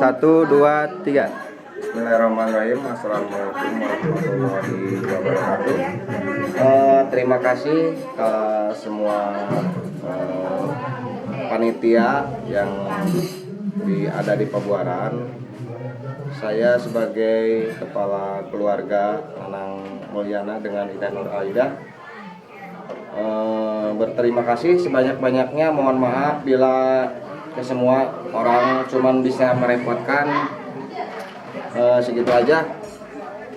1, 2, 3. Bismillahirrahmanirrahim. Assalamualaikum warahmatullahi wabarakatuh. Terima kasih ke semua panitia yang ada di Pabuaran. Saya sebagai kepala keluarga Nanang Mulyana dengan Ida Nur Aida berterima kasih sebanyak-banyaknya. Mohon maaf bila ke semua orang cuman bisa merepotkan. Segitu aja.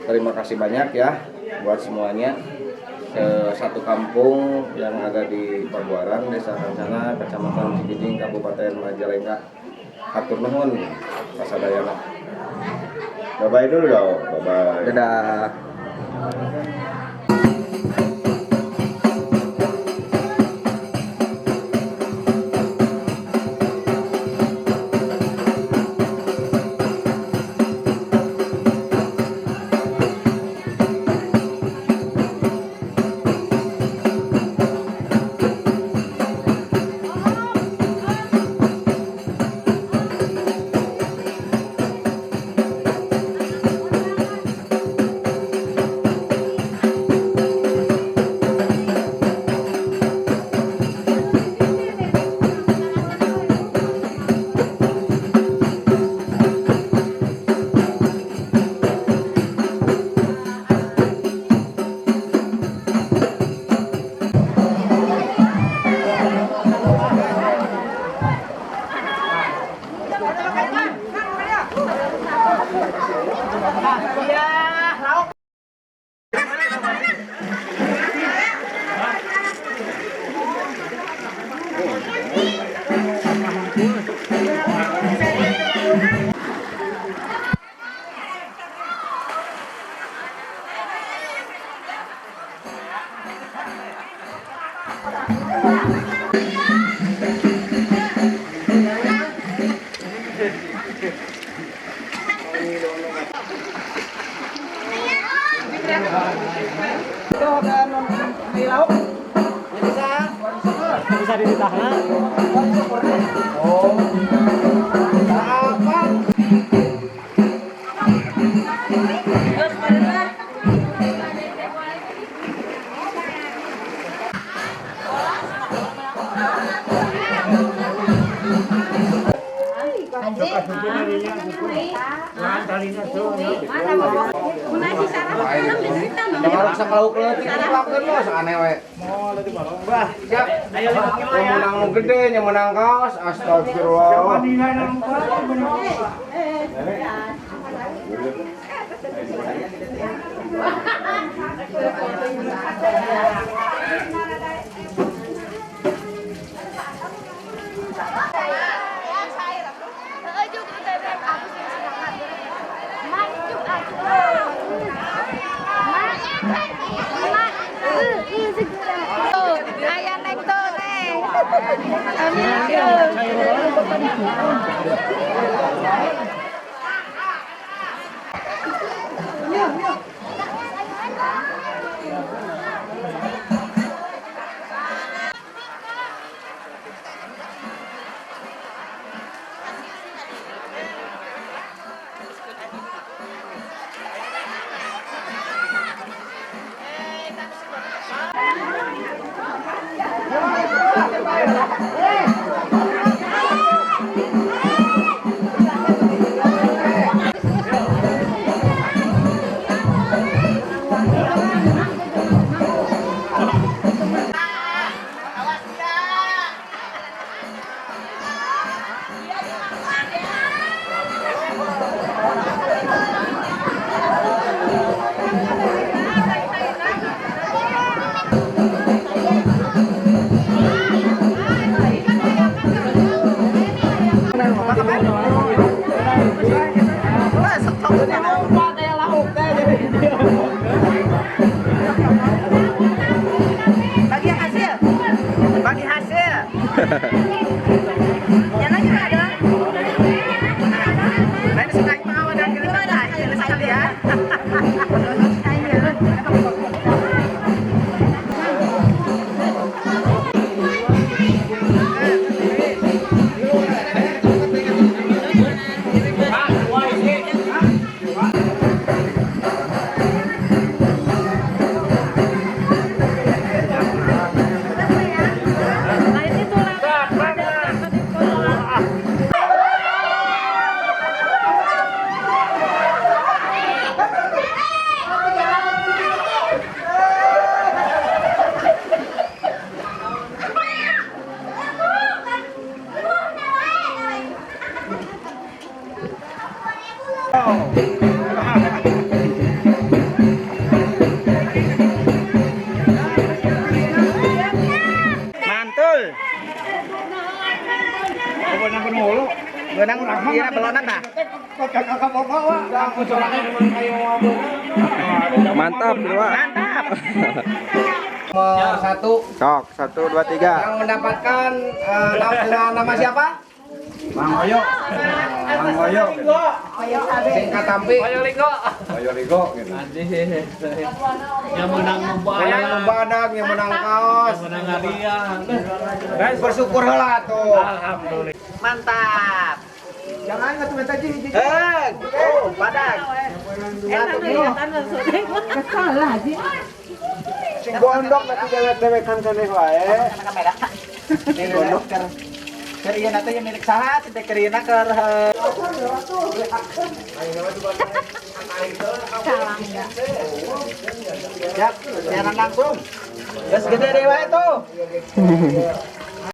Terima kasih banyak ya buat semuanya. Satu kampung yang ada di Pabuaran, Desa Kancana, Kecamatan Cikijing, Kabupaten Majalengka. Hatur nuhun pasadayana. Bye-bye dulu dong. Bye-bye. Dadah. Bisa ditahan. Yang gede, yang menang kaos, astagfirullah. Bagi hasil. Yang lagi ada. Lain sekali mau dan kita hasil sekali ya. Mantul. Benang kira belonan dah. Mantap, dua. Mantap. Satu. Sok, 1, 2, 3. Yang mendapatkan dengan nama siapa? Mang Oyo. Mang Oyo. Singkat Tampi. Oyo Rigo gitu. Yang menang Yang membadak, yang menang kaos. menang hadiah. Guys, bersyukur lah tuh. Alhamdulillah. Mantap. Jangan nggak tuh tadi. Badak. Enak nih, Sing gondok nanti dewek-dewekan keneh wae. Kamera. Gondok Kerian nanti yang milik saha, tidak kerian ker. Ya, siaran langsung. Gas gede dewa itu.